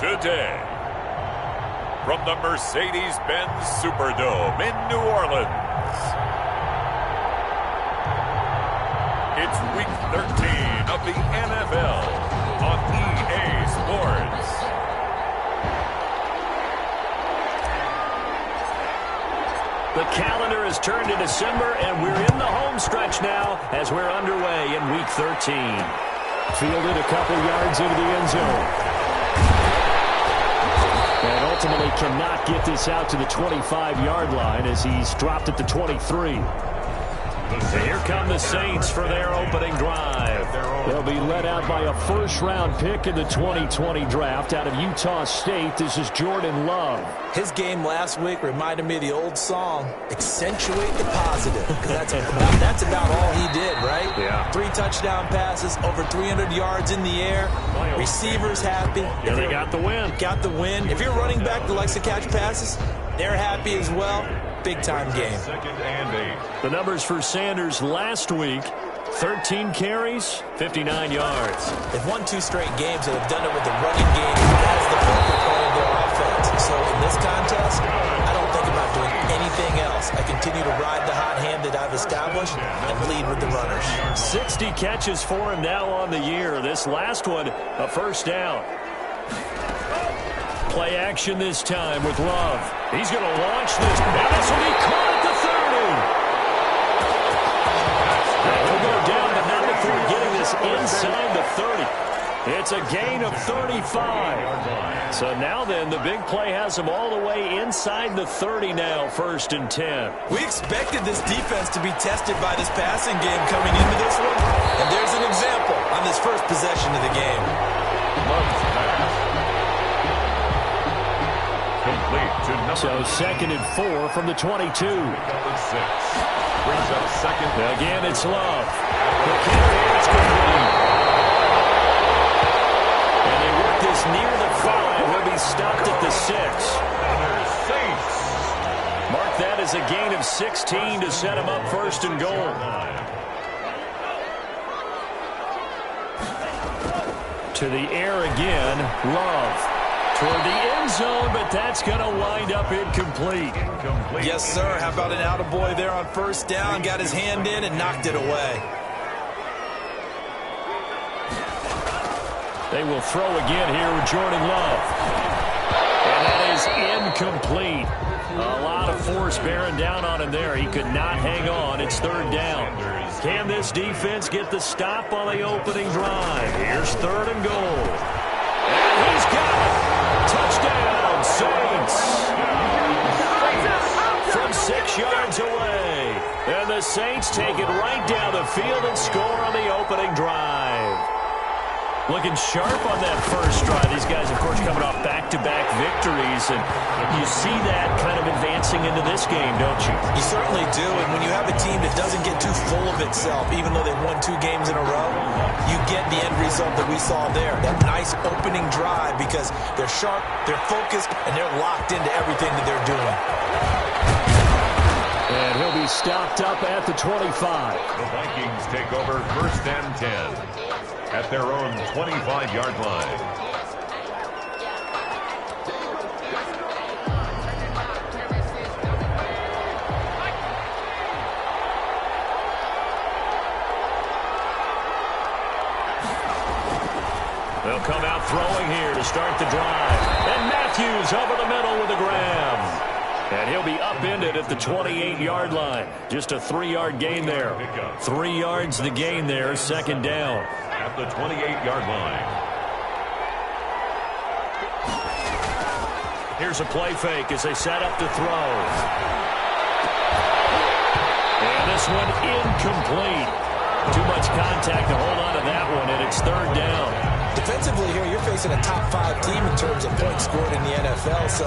today. From the Mercedes-Benz Superdome in New Orleans, it's Week 13 of the NFL on EA Sports. The calendar has turned to December, and we're in the home stretch now as we're underway in Week 13. Fielded a couple yards into the end zone. And ultimately cannot get this out to the 25-yard line as he's dropped at the 23. And here come the Saints for their opening drive. They'll be led out by a first-round pick in the 2020 draft out of Utah State. This is Jordan Love. His game last week reminded me of the old song, Accentuate the Positive. Because that's about all he did, right? Yeah. 3 touchdown passes, over 300 yards in the air. Receivers happy. Yeah, they got the win. Got the win. If you're running back that likes to catch passes, they're happy as well. Big-time game. The numbers for Sanders last week, 13 carries, 59 yards. They've won 2 straight games and have done it with the running game as the focal point of their offense. So in this contest, I don't think about doing anything else. I continue to ride the hot hand that I've established and lead with the runners. 60 catches for him now on the year. This last one, a first down. Play action this time with Love. He's going to launch this. Now this will be caught at the 30. He'll go down, but not before getting this inside the 30. It's a gain of 35. So now then, the big play has him all the way inside the 30 now, 1st and 10. We expected this defense to be tested by this passing game coming into this one. And there's an example on this first possession of the game. So 2nd and 4 from the 22. Brings up second. Again, it's Love. The carry is complete. And they work this near the 5. He'll be stopped at the 6. Mark that as a gain of 16 to set him up 1st and goal. To the air again, Love. Toward the end zone, but that's going to wind up incomplete. Yes, sir. How about an attaboy there on 1st down? Got his hand in and knocked it away. They will throw again here with Jordan Love. And that is incomplete. A lot of force bearing down on him there. He could not hang on. It's 3rd down. Can this defense get the stop on the opening drive? Here's 3rd and goal. And he's got it. Touchdown, Saints. From 6 yards away. And the Saints take it right down the field and score on the opening drive. Looking sharp on that first drive. These guys, of course, coming off back-to-back victories. And you see that kind of advancing into this game, don't you? You certainly do. And when you have a team that doesn't get too full of itself, even though they've won 2 games in a row, you get the end result that we saw there. That nice opening drive because they're sharp, they're focused, and they're locked into everything that they're doing. And he'll be stopped up at the 25. The Vikings take over 1st and 10 at their own 25-yard line. They'll come out throwing here to start the drive. And Matthews over the middle with a grab. And he'll be upended at the 28-yard line. Just a 3-yard gain there. 3 yards the gain there, 2nd down. At the 28-yard line. Here's a play fake as they set up to throw. And this one incomplete. Too much contact to hold on to that one, and it's 3rd down. Defensively here, you're facing a top-5 team in terms of points scored in the NFL. So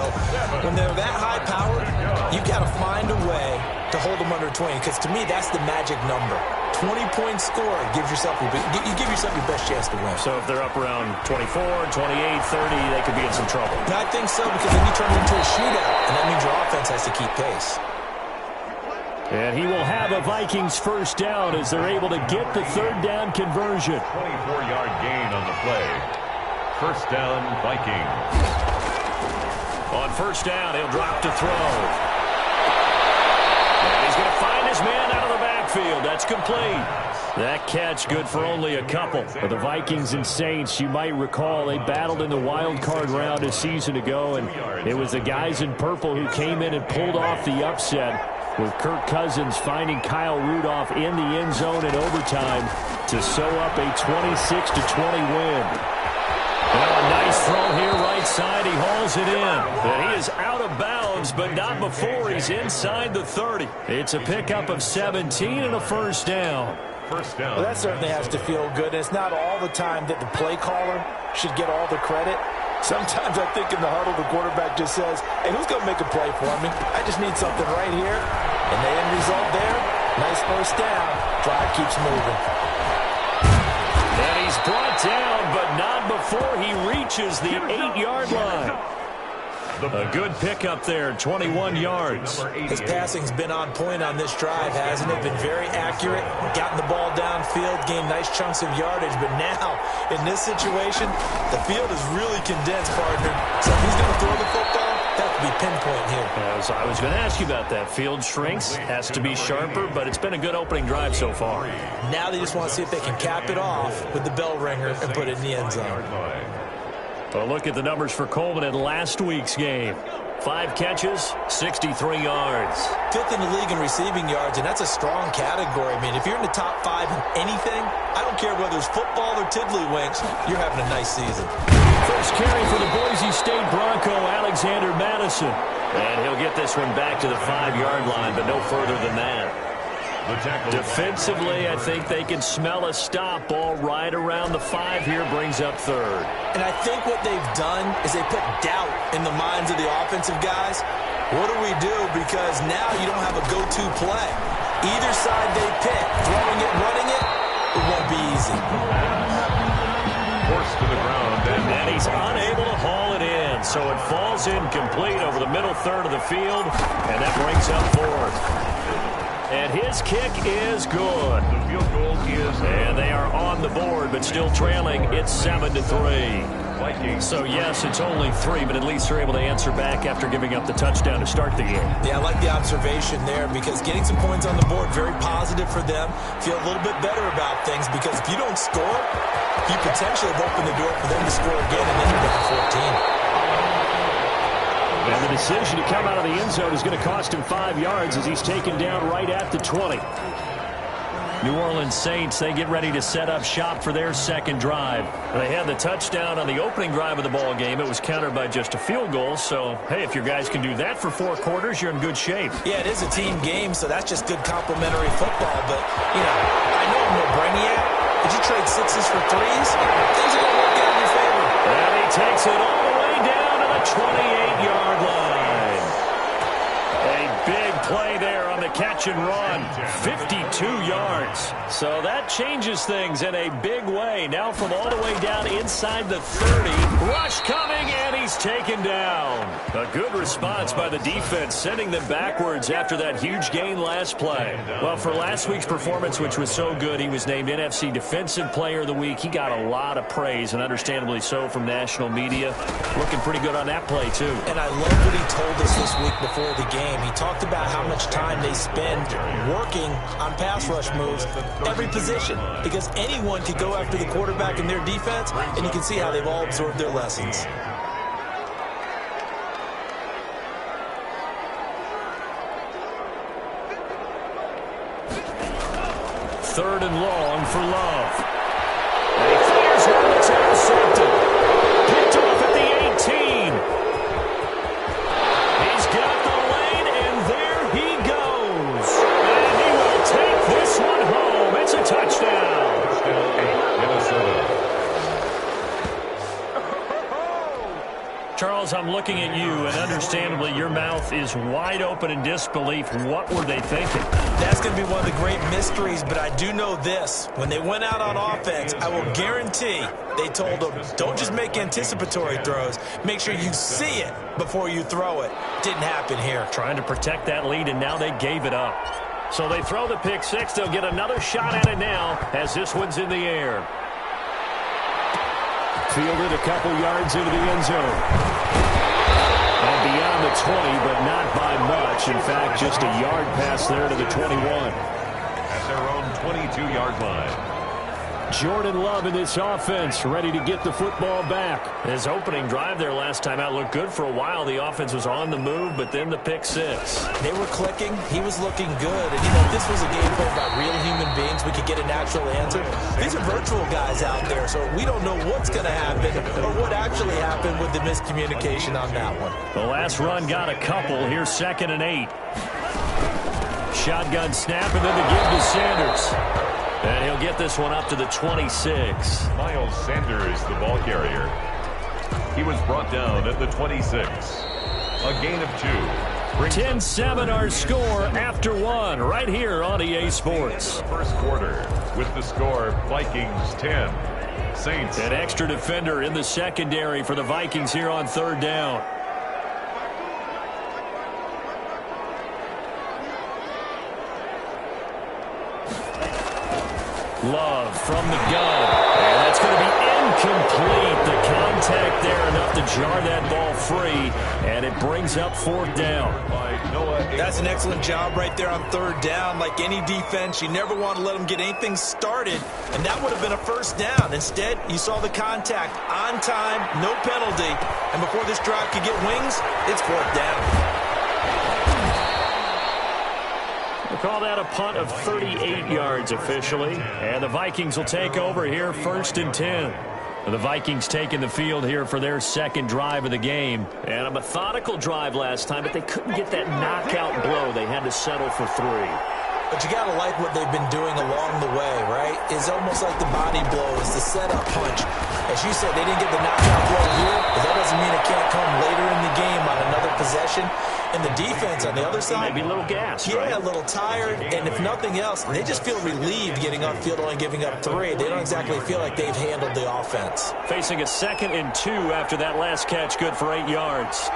when they're that high-powered, you've got to find a way to hold them under 20. Because to me, that's the magic number. 20 points scored gives yourself your best chance to win. So if they're up around 24, 28, 30, they could be in some trouble. And I think so, because then you turn it into a shootout, and that means your offense has to keep pace. And he will have a Vikings 1st down as they're able to get the 3rd down conversion. 24-yard gain on the play. First down, Vikings. On first down, he'll drop to throw. And he's going to find his man out of the backfield. That's complete. That catch good for only a couple. For the Vikings and Saints, you might recall they battled in the wild card round a season ago, and it was the guys in purple who came in and pulled off the upset, with Kirk Cousins finding Kyle Rudolph in the end zone in overtime to sew up a 26-20 win. Well, a nice throw here right side. He hauls it in. And he is out of bounds, but not before he's inside the 30. It's a pickup of 17 and a first down. First down. Well, that certainly has to feel good. It's not all the time that the play caller should get all the credit. Sometimes I think in the huddle, the quarterback just says, hey, who's going to make a play for me? I just need something right here. And the end result there, nice first down. Drive keeps moving. And he's brought down, but not before he reaches the 8-yard line. A good pickup there, 21 yards. His passing's been on point on this drive, hasn't it? Been very accurate, gotten the ball downfield, gained nice chunks of yardage. But now, in this situation, the field is really condensed, partner. So if he's going to throw the football, that could be pinpoint here. As I was going to ask you about that. Field shrinks, has to be sharper, but it's been a good opening drive so far. Now they just want to see if they can cap it off with the bell ringer and put it in the end zone. A look at the numbers for Coleman in last week's game. 5 catches, 63 yards. 5th in the league in receiving yards, and that's a strong category. I mean, if you're in the top 5 in anything, I don't care whether it's football or tiddlywinks, you're having a nice season. First carry for the Boise State Bronco, Alexander Madison. And he'll get this one back to the 5-yard line, but no further than that. Defensively, I think they can smell a stop. Ball right around the 5 here, brings up 3rd. And I think what they've done is they put doubt in the minds of the offensive guys. What do we do? Because now you don't have a go-to play. Either side they pick, throwing it, running it, it won't be easy. Forced to the ground. And he's unable to haul it in. So it falls incomplete over the middle third of the field, and that brings up 4th. And his kick is good. The field goal is and they are on the board, but still trailing. It's 7-3. Vikings. So, yes, it's only 3, but at least they're able to answer back after giving up the touchdown to start the game. Yeah, I like the observation there because getting some points on the board, very positive for them. Feel a little bit better about things because if you don't score, you potentially have opened the door for them to score again, and then you get to 14. And the decision to come out of the end zone is going to cost him 5 yards as he's taken down right at the 20. New Orleans Saints, they get ready to set up shop for their second drive. They had the touchdown on the opening drive of the ball game. It was countered by just a field goal. So, hey, if your guys can do that for 4 quarters, you're in good shape. Yeah, it is a team game, so that's just good complimentary football. But, you know, I know I'm no brainiac. Did you trade 6s for 3s? Things are going to work out in your favor. And he takes it all the way down to the 28-yard line. A big play there on the catch and run. 52 yards. So that changes things in a big way. Now from all the way down inside the 30. Rush coming, and he's taken down. A good response by the defense, sending them backwards after that huge gain last play. Well, for last week's performance, which was so good, he was named NFC Defensive Player of the Week. He got a lot of praise, and understandably so, from national media. Looking pretty good on that play, too. And I love what he told us this week before the game. He talked about how much time they spend working on pass rush moves, every position, because anyone could go after the quarterback in their defense, and you can see how they've all absorbed their lessons. Third and long for Love. And he fires one that's intercepted. Picked off at the 18. He's got the lane, and there he goes. And he will take this one home. It's a touchdown. Minnesota. Charles, I'm looking at you, and understandably your mouth is wide open in disbelief. What were they thinking? That's going to be one of the great mysteries, but I do know this. When they went out on offense, I will guarantee they told them, don't just make anticipatory throws. Make sure you see it before you throw it. Didn't happen here. Trying to protect that lead, and now they gave it up. So they throw the pick six. They'll get another shot at it now as this one's in the air. Fielded a couple yards into the end zone. And beyond the 20, but not by much. In fact, just a yard pass there to the 21. At their own 22-yard line. Jordan Love in this offense, ready to get the football back. His opening drive there last time out looked good for a while. The offense was on the move, but then the pick six. They were clicking. He was looking good. And, if this was a game played by real human beings, we could get a natural answer. These are virtual guys out there, so we don't know what's going to happen or what actually happened with the miscommunication on that one. The last run got a couple. Here's 2nd and 8. Shotgun snap, and then the give to Sanders. And he'll get this one up to the 26. Miles Sanders, the ball carrier. He was brought down at the 26. A gain of 2. 10-7 our score after 1 right here on EA Sports. First quarter with the score Vikings 10. Saints. An extra defender in the secondary for the Vikings here on 3rd down. Love from the gun. And that's going to be incomplete. The contact there enough to jar that ball free. And it brings up 4th down. That's an excellent job right there on 3rd down. Like any defense, you never want to let them get anything started. And that would have been a 1st down. Instead, you saw the contact on time, no penalty. And before this drive could get wings, it's 4th down. We'll call that a punt of 38 yards officially. And the Vikings will take over here 1st and 10. The Vikings taking the field here for their 2nd drive of the game. And a methodical drive last time, but they couldn't get that knockout blow. They had to settle for 3. But you got to like what they've been doing along the way, right? It's almost like the body blow is the setup punch. As you said, they didn't get the knockout blow here, but that doesn't mean it can't come later in the game on another possession. And the defense on the other side, maybe a little gassed, yeah, right? a little tired. And if nothing else, they just feel relieved getting off field, only giving up 3. They don't exactly feel like they've handled the offense. Facing a 2nd and 2 after that last catch, good for 8 yards.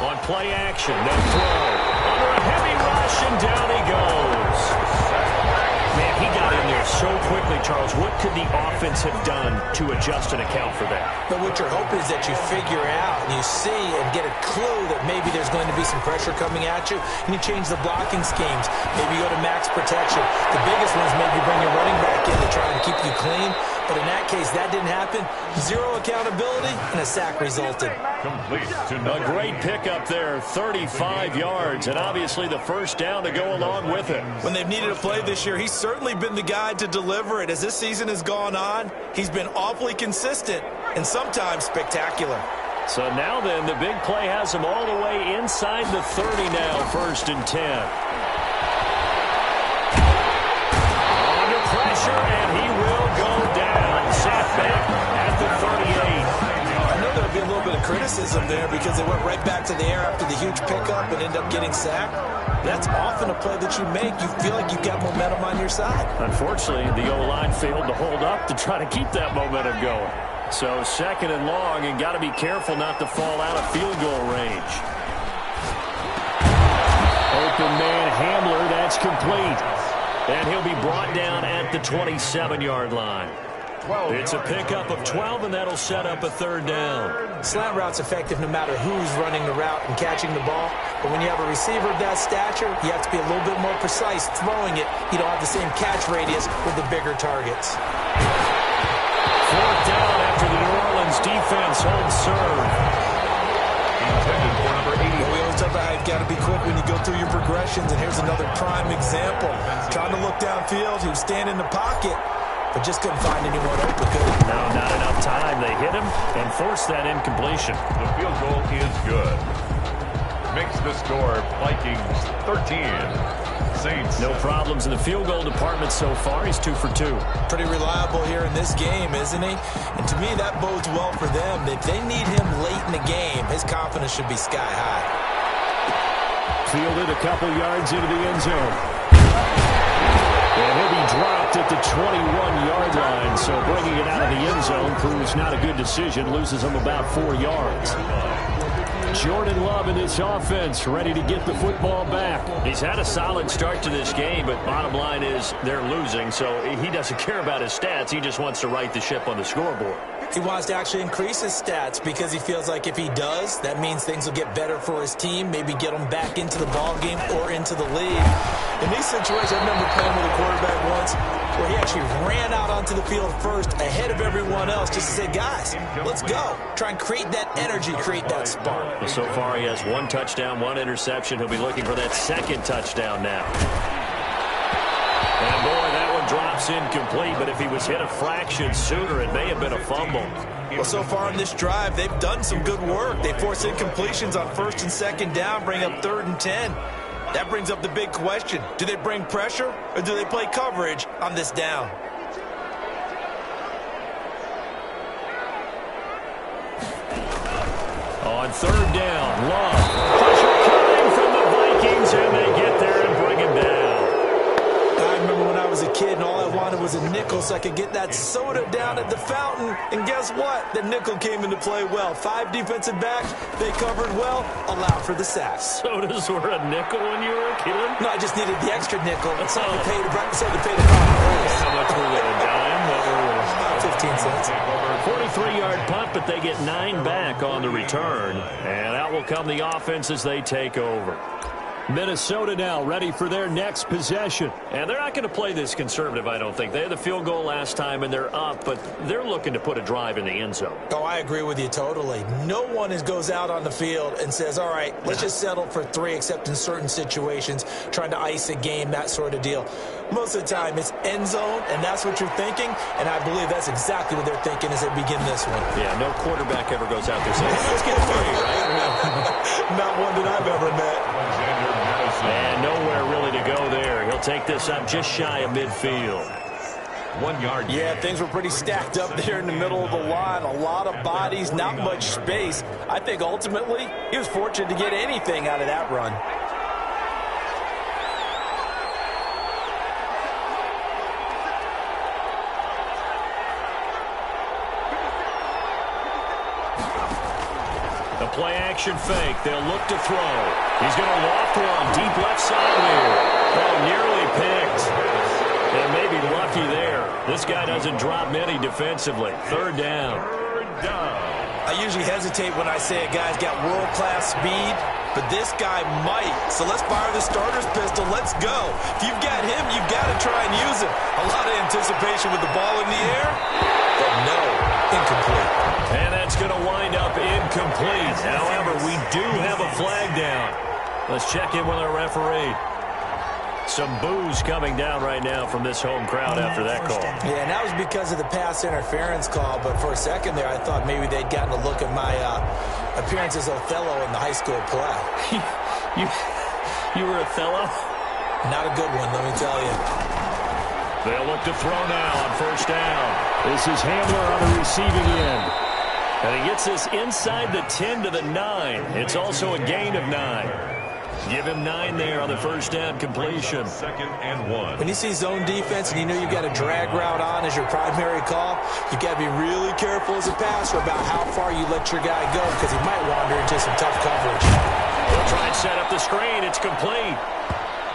On play action, no throw. Under a heavy rush, and down he goes. Man, he got in there so quickly, Charles. What could the offense have done to adjust and account for that? But what you're hoping is that you figure out and you see and get a clue that maybe there's going to be some pressure coming at you, and you change the blocking schemes. Maybe you go to max protection. The biggest one is maybe bring your running back in to try and keep you clean. But in that case, that didn't happen. 0 accountability, and a sack resulted. Complete to a great pickup there, 35 yards, and obviously the 1st down to go along with it. When they've needed a play this year, he's certainly been the guy to deliver it. As this season has gone on, he's been awfully consistent and sometimes spectacular. So now then, the big play has him all the way inside the 30 now, 1st and 10. Under pressure, and he will go down. Sat back at the 38. I know there'll be a little bit of criticism there because they went right back to the air after the huge pickup and ended up getting sacked. That's often a play that you make. You feel like you've got momentum on your side. Unfortunately, the O-line failed to hold up to try to keep that momentum going. So 2nd and long, and got to be careful not to fall out of field goal range. Open man Hamler, that's complete. And he'll be brought down at the 27-yard line. It's a pickup of 12, and that'll set up a 3rd down. Slant route's effective no matter who's running the route and catching the ball. But when you have a receiver of that stature, you have to be a little bit more precise throwing it. You don't have the same catch radius with the bigger targets. 4th down after the New Orleans defense holds serve. Intended for number 80. We always talk about how you've got to be quick when you go through your progressions, and here's another prime example. Trying to look downfield, he was standing in the pocket, but just couldn't find anyone open, could he? No, not enough time. They hit him and forced that incompletion. The field goal is good. Makes the score Vikings 13. Saints. No problems in the field goal department so far. He's 2 for 2. Pretty reliable here in this game, isn't he? And to me, that bodes well for them. If they need him late in the game, his confidence should be sky high. Fielded a couple yards into the end zone. And he'll be dropped at the 21-yard line, so bringing it out of the end zone proves not a good decision, loses him about 4 yards. Jordan Love in this offense, ready to get the football back. He's had a solid start to this game, but bottom line is they're losing, so he doesn't care about his stats. He just wants to right the ship on the scoreboard. He wants to actually increase his stats because he feels like if he does, that means things will get better for his team, maybe get him back into the ball game or into the league. In these situations, I remember playing with a quarterback once where he actually ran out onto the field first ahead of everyone else just to say, guys, let's go. Try and create that energy, create that spark. Well, so far he has 1 touchdown, 1 interception. He'll be looking for that 2nd touchdown now. And boy, that one drops incomplete, but if he was hit a fraction sooner, it may have been a fumble. Well, so far in this drive, they've done some good work. They force incompletions on 1st and 2nd down, bring up 3rd and 10. That brings up the big question. Do they bring pressure or do they play coverage on this down? On 3rd down, Love. Pressure coming from the Vikings, and they get there and bring him down. I remember when I was a kid and all I wanted was a nickel so I could get that soda down at the fountain. And guess what? The nickel came into play well. 5 defensive backs, they covered well, allowed for the sacks. Sodas were a nickel when you were a kid? No, I just needed the extra nickel. Something to pay the price. How much were they? A dime? About 15 cents. 43-yard punt, but they get 9 back on the return. And out will come the offense as they take over. Minnesota now ready for their next possession. And they're not going to play this conservative, I don't think. They had the field goal last time, and they're up, but they're looking to put a drive in the end zone. Oh, I agree with you totally. No one goes out on the field and says, all right, let's just settle for 3, except in certain situations, trying to ice a game, that sort of deal. Most of the time, it's end zone, and that's what you're thinking, and I believe that's exactly what they're thinking as they begin this one. Yeah, no quarterback ever goes out there saying, let's get 3, right? Not one that I've ever met. And nowhere really to go there. He'll take this up just shy of midfield. 1 yard. Yeah, things were pretty stacked up there in the middle of the line. A lot of bodies, not much space. I think ultimately he was fortunate to get anything out of that run. The play action fake. They'll look to throw. He's going to loft one deep left side here. Oh, nearly picked. And maybe lucky there. This guy doesn't drop many defensively. 3rd down. I usually hesitate when I say a guy's got world-class speed, but this guy might. So let's fire the starter's pistol. Let's go. If you've got him, you've got to try and use him. A lot of anticipation with the ball in the air, but no, incomplete. And that's going to wind up incomplete. However, we do have a flag down. Let's check in with our referee. Some boos coming down right now from this home crowd after that call. Yeah, and that was because of the pass interference call, but for a second there, I thought maybe they'd gotten a look at my appearance as Othello in the high school play. You were Othello? Not a good one, let me tell you. They'll look to throw now on 1st down. This is Hamler on the receiving end. And he gets this inside the 10 to the 9. It's also a gain of 9. Give him 9 there on the 1st down completion. 2nd and 1. When you see zone defense and you know you've got a drag route on as your primary call, you've got to be really careful as a passer about how far you let your guy go because he might wander into some tough coverage. They'll try and set up the screen. It's complete.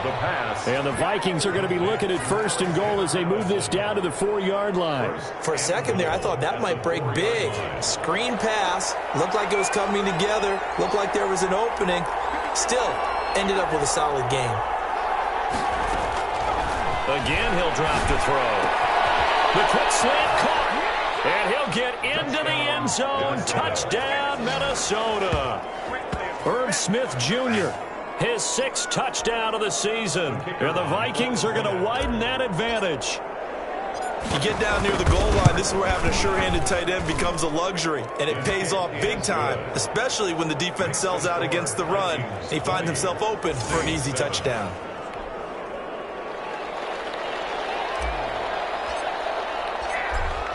The pass. And the Vikings are going to be looking at 1st and goal as they move this down to the 4-yard line. For a second there, I thought that might break big. Screen pass. Looked like it was coming together. Looked like there was an opening. Still, ended up with a solid game. Again, he'll drop to throw. The quick slant caught. And he'll get into the end zone. Touchdown, Minnesota. Herb Smith Jr., his 6th touchdown of the season. And the Vikings are going to widen that advantage. You get down near the goal line, this is where having a sure-handed tight end becomes a luxury, and it pays off big time, especially when the defense sells out against the run, and he finds himself open for an easy touchdown.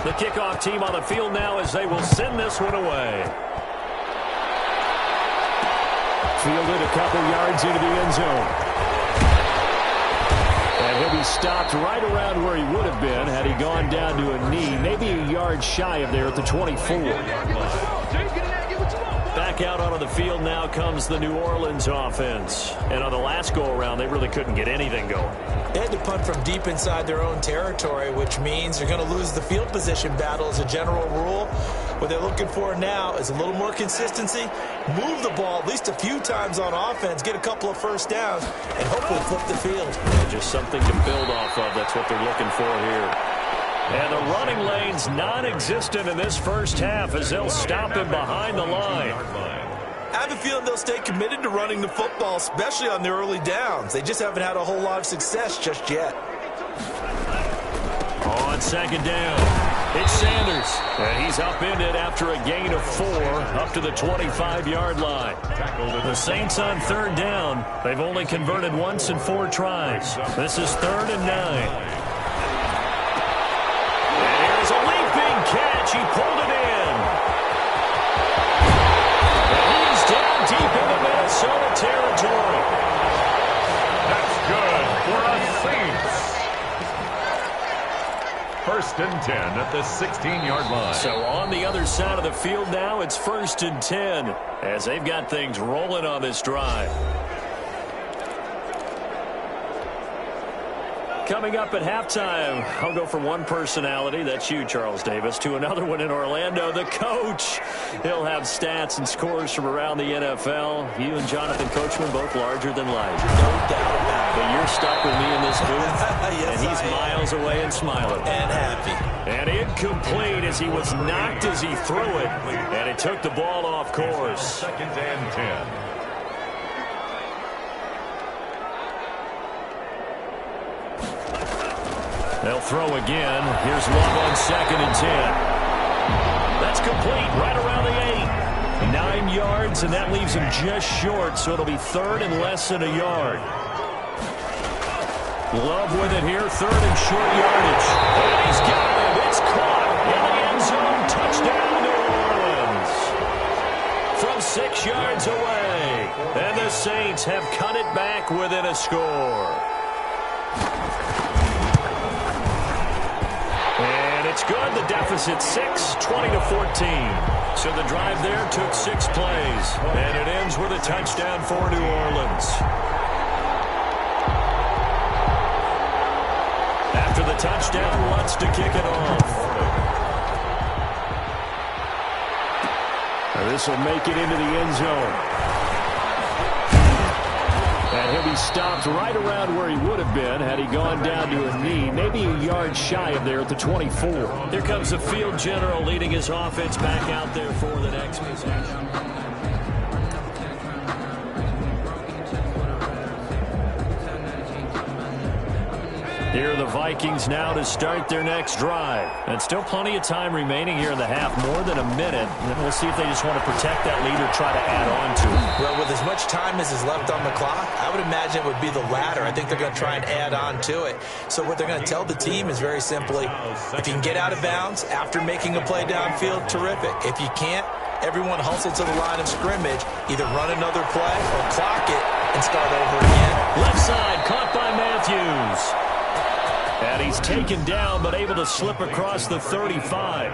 The kickoff team on the field now as they will send this one away. Fielded a couple yards into the end zone. And he'll be stopped right around where he would have been had he gone down to a knee, maybe a yard shy of there at the 24. Back back out onto the field now comes the New Orleans offense. And on the last go-around, they really couldn't get anything going. They had to punt from deep inside their own territory, which means you're going to lose the field position battle as a general rule. What they're looking for now is a little more consistency, move the ball at least a few times on offense, get a couple of first downs, and hopefully flip the field. And just something to build off of. That's what they're looking for here. And the running lane's non-existent in this first half as they'll stop him behind the line. I have a feeling they'll stay committed to running the football, especially on the early downs. They just haven't had a whole lot of success just yet. On second down, it's Sanders. And he's upended after a gain of 4 up to the 25-yard line. The Saints on third down. They've only converted once in 4 tries. This is 3rd and 9. A leaping catch. He pulled it in. And he's down deep into Minnesota territory. That's good for the Saints. 1st and 10 at the 16-yard line. So on the other side of the field now, it's 1st and 10 as they've got things rolling on this drive. Coming up at halftime, I'll go from one personality, that's you, Charles Davis, to another one in Orlando, the coach. He'll have stats and scores from around the NFL. You and Jonathan Coachman, both larger than life. No doubt about it. But you're stuck with me in this booth, Yes, and he's miles away and smiling. And happy. And incomplete as he was knocked as he threw it, and it took the ball off course. 2nd and 10. They'll throw again. Here's Love on 2nd and 10. That's complete right around the 8. 9 yards, and that leaves him just short, so it'll be 3rd and less than a yard. Love with it here, 3rd and short yardage. And he's got it. It's caught in the end zone. Touchdown, New Orleans. From 6 yards away. And the Saints have cut it back within a score. It's good. The deficit 6, 20-14. So the drive there took 6 plays, and it ends with a touchdown for New Orleans. After the touchdown, Lutz to kick it off. This will make it into the end zone. And he'll be stopped right around where he would have been had he gone down to a knee, maybe a yard shy of there at the 24. Here comes the field general leading his offense back out there for the next possession. Here are the Vikings now to start their next drive. And still plenty of time remaining here in the half, more than a minute. And we'll see if they just want to protect that lead or try to add on to it. Well, with as much time as is left on the clock, I would imagine it would be the latter. I think they're going to try and add on to it. So what they're going to tell the team is very simply, if you can get out of bounds after making a play downfield, terrific. If you can't, everyone hustle to the line of scrimmage, either run another play or clock it and start over again. Left side, caught by Matthews. And he's taken down, but able to slip across the 35.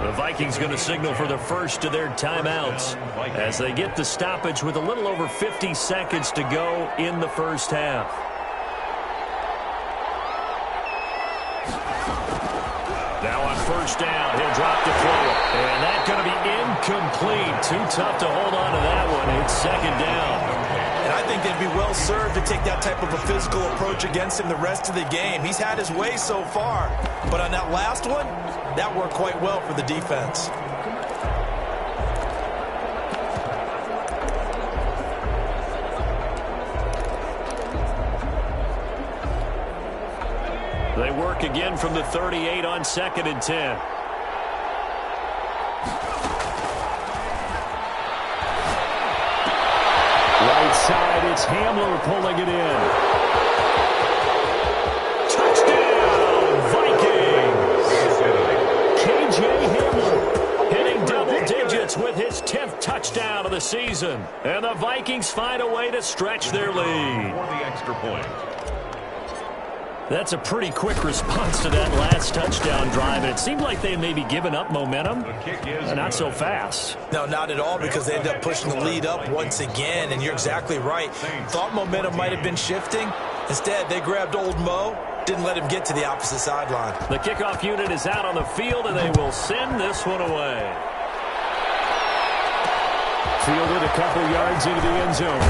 The Vikings going to signal for the first of their timeouts as they get the stoppage with a little over 50 seconds to go in the first half. Now on 1st down, he'll drop the throw. And that's going to be incomplete. Too tough to hold on to that one. It's 2nd down. And I think they'd be well served to take that type of a physical approach against him the rest of the game. He's had his way so far, but on that last one, that worked quite well for the defense. They work again from the 38 on 2nd and 10. Right side, it's Hamler pulling it in. Touchdown, Vikings! KJ Hamler hitting double digits with his 10th touchdown of the season. And the Vikings find a way to stretch their lead. For the extra point. That's a pretty quick response to that last touchdown drive, and it seemed like they had maybe given up momentum. Not so fast. No, not at all, because they ended up pushing the lead up once again, and you're exactly right. Thought momentum might have been shifting. Instead, they grabbed old Mo, didn't let him get to the opposite sideline. The kickoff unit is out on the field, and they will send this one away. Fielded a couple yards into the end zone.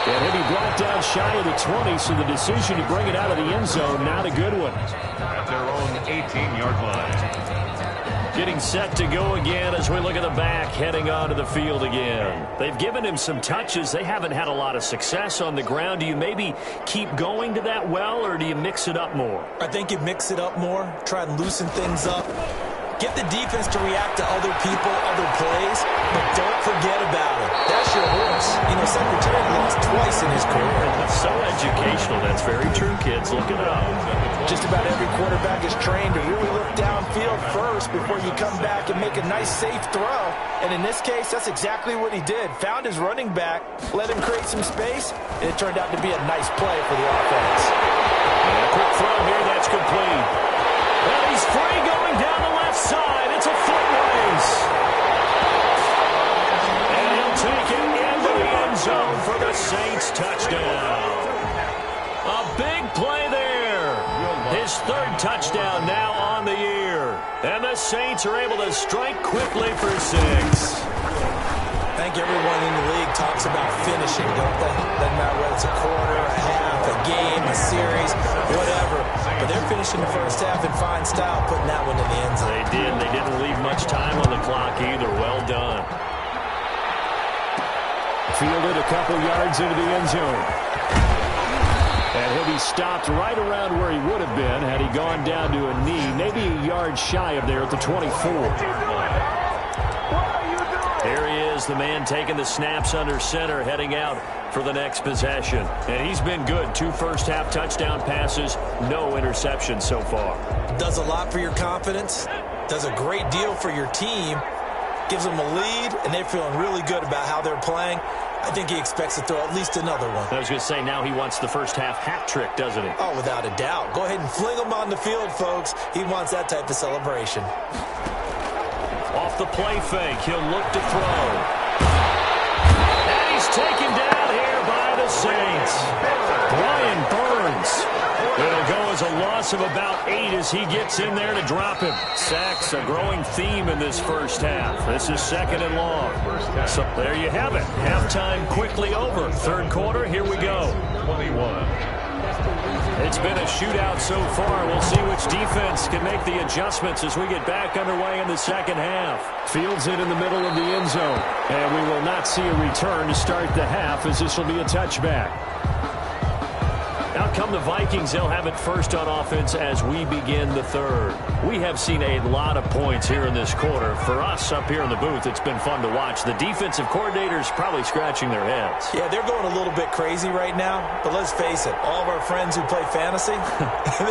And he'll be brought down shy of the 20, so the decision to bring it out of the end zone, not a good one. At their own 18-yard line. Getting set to go again as we look at the back, heading onto the field again. They've given him some touches. They haven't had a lot of success on the ground. Do you maybe keep going to that well, or do you mix it up more? I think you mix it up more, try and loosen things up. Get the defense to react to other people, other plays, but don't forget about it. That's your horse. You know, Secretary lost twice in his career. That's so educational. That's very true, kids. Look it up. Just about every quarterback is trained to really look downfield first before you come back and make a nice, safe throw. And in this case, that's exactly what he did. Found his running back, let him create some space, and it turned out to be a nice play for the offense. And a quick throw here, that's complete. And he's free going down the left side. It's a foot race. And he'll take it into the end zone for the Saints touchdown. A big play there. His third touchdown now on the year. And the Saints are able to strike quickly for 6. I think everyone in the league talks about finishing, don't they? Doesn't matter whether it's a quarter, a half, a game, a series, whatever. But they're finishing the first half in fine style, putting that one in the end zone. They did. They didn't leave much time on the clock either. Well done. Fielded a couple yards into the end zone. And he'll be stopped right around where he would have been had he gone down to a knee, maybe a yard shy of there at the 24. Here he is, the man taking the snaps under center, heading out for the next possession. And he's been good. 2 first-half touchdown passes, no interceptions so far. Does a lot for your confidence, does a great deal for your team, gives them a lead, and they're feeling really good about how they're playing. I think he expects to throw at least another one. I was going to say, now he wants the first-half hat trick, doesn't he? Oh, without a doubt. Go ahead and fling him on the field, folks. He wants that type of celebration. Off the play fake, he'll look to throw. And he's taken down here by the Saints. Brian Burns. It'll go as a loss of about 8 as he gets in there to drop him. Sacks, a growing theme in this first half. This is 2nd and long. So there you have it. Halftime quickly over. Third quarter, here we go. 21. It's been a shootout so far. We'll see which defense can make the adjustments as we get back underway in the second half. Fields it in the middle of the end zone. And we will not see a return to start the half as this will be a touchback. Out come the Vikings. They'll have it first on offense as we begin the third. We have seen a lot of points here in this quarter. For us up here in the booth, it's been fun to watch. The defensive coordinators probably scratching their heads. Yeah, they're going a little bit crazy right now. But let's face it, all of our friends who play fantasy,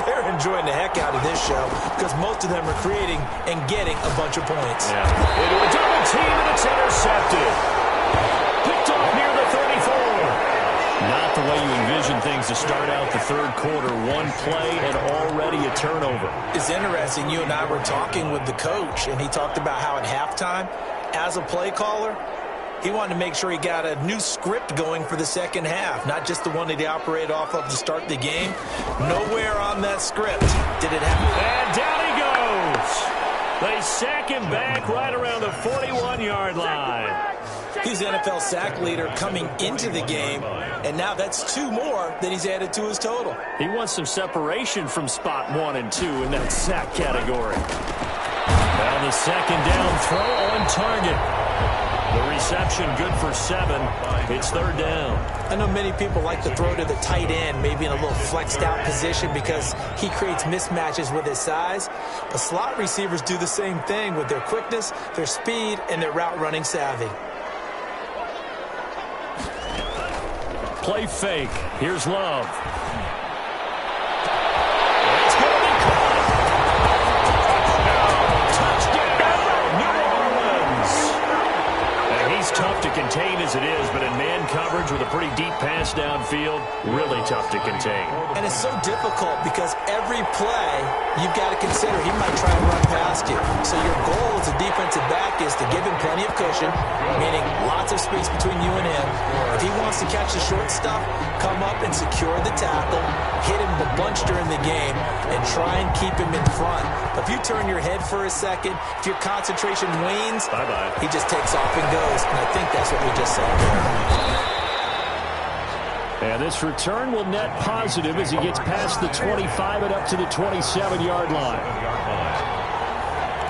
they're enjoying the heck out of this show because most of them are creating and getting a bunch of points. Yeah. Into a double team, and it's intercepted. Picked off near the 34. Not the way you envision things to start out the third quarter. One play and already a turnover. It's interesting. You and I were talking with the coach, and he talked about how at halftime, as a play caller, he wanted to make sure he got a new script going for the second half, not just the one that he operated off of to start the game. Nowhere on that script did it happen. And down he goes. They sack him back right around the 41-yard line. He's the NFL sack leader coming into the game, and now that's 2 more that he's added to his total. He wants some separation from spot 1 and 2 in that sack category. Now the second down throw on target. The reception good for 7. It's third down. I know many people like to throw to the tight end, maybe in a little flexed out position because he creates mismatches with his size. But slot receivers do the same thing with their quickness, their speed, and their route running savvy. Play fake. Here's Love. It's going to be caught. Touchdown, New Orleans. And he's tough to contain as it is, but in man coverage with a pretty deep pass downfield, really tough to contain. And it's so difficult because every play you've got to consider he might try and run past you. So your goal as a defensive back is to give him plenty of cushion, meaning lots of space between you and him. If he wants to catch the short stuff, come up and secure the tackle, hit him a bunch during the game, and try and keep him in front. But if you turn your head for a second, if your concentration wanes, bye-bye. He just takes off and goes. And I think that's what we just saw there. And this return will net positive as he gets past the 25 and up to the 27-yard line.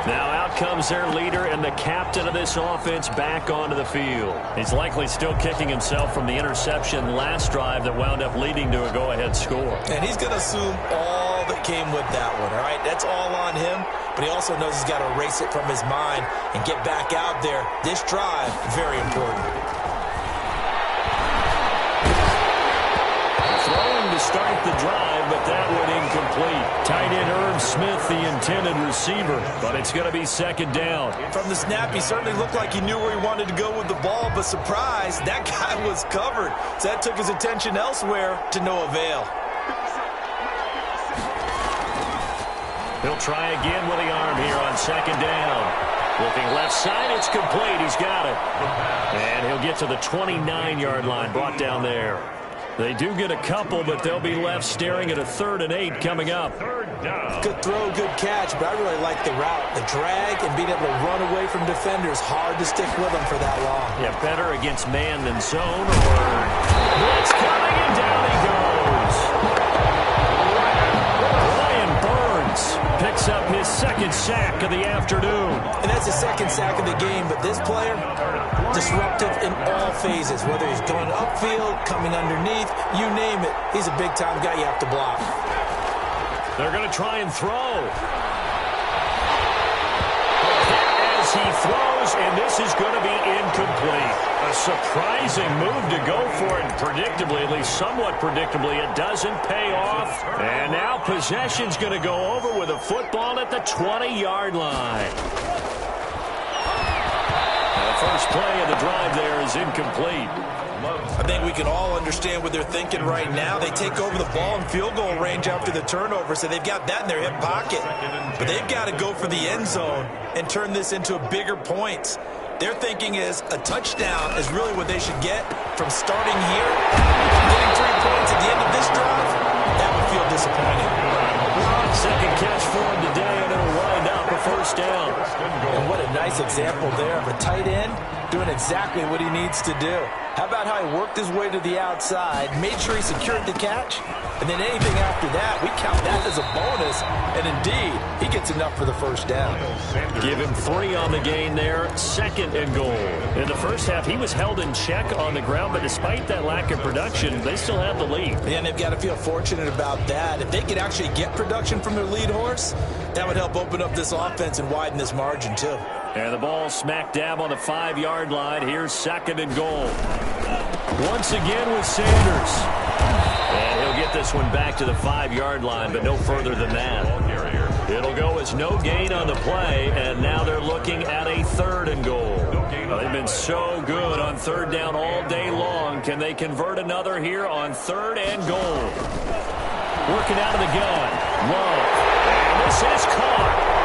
Now out comes their leader and the captain of this offense back onto the field. He's likely still kicking himself from the interception last drive that wound up leading to a go-ahead score. And he's going to assume all that came with that one, all right? That's all on him, but he also knows he's got to erase it from his mind and get back out there. This drive, very important. Throwing to start the drive, but that one incomplete. Tight end Irv Smith, the intended receiver, but it's going to be second down. From the snap, he certainly looked like he knew where he wanted to go with the ball, but surprise, that guy was covered. So that took his attention elsewhere to no avail. He'll try again with the arm here on second down. Looking left side, it's complete. He's got it. And he'll get to the 29-yard line, brought down there. They do get a couple, but they'll be left staring at a 3rd and 8 coming up. Good throw, good catch, but I really like the route. The drag and being able to run away from defenders, hard to stick with them for that long. Yeah, better against man than zone, or blitz coming, and down he goes. Ryan Burns picks up his second sack of the afternoon. And that's the second sack of the game, but this player, disruptive in all phases, whether he's going upfield, coming underneath, you name it. He's a big-time guy you have to block. They're going to try and throw. As he throws, and this is going to be incomplete. A surprising move to go for it, predictably, at least somewhat predictably, it doesn't pay off. And now possession's going to go over with a football at the 20-yard line. The first play of the drive there is incomplete. I think we can all understand what they're thinking right now. They take over the ball in field goal range after the turnover, so they've got that in their hip pocket. But they've got to go for the end zone and turn this into a bigger point. Their thinking is a touchdown is really what they should get from starting here. Getting 3 points at the end of this drive, that would feel disappointing. Second catch for him today, and it'll wind up a first down. And what a nice example there of a tight end doing exactly what he needs to do. How about how he worked his way to the outside, made sure he secured the catch, and then anything after that, we count that as a bonus, and indeed, he gets enough for the first down. Give him 3 on the gain there, 2nd and goal. In the first half, he was held in check on the ground, but despite that lack of production, they still have the lead. And they've got to feel fortunate about that. If they could actually get production from their lead horse, that would help open up this offense and widen this margin too. And the ball smack dab on the 5-yard line. Here's 2nd and goal. Once again with Sanders. And he'll get this one back to the 5-yard line, but no further than that. It'll go as no gain on the play, and now they're looking at a 3rd and goal. They've been so good on 3rd down all day long. Can they convert another here on 3rd and goal? Working out of the gun. Love. And this is caught.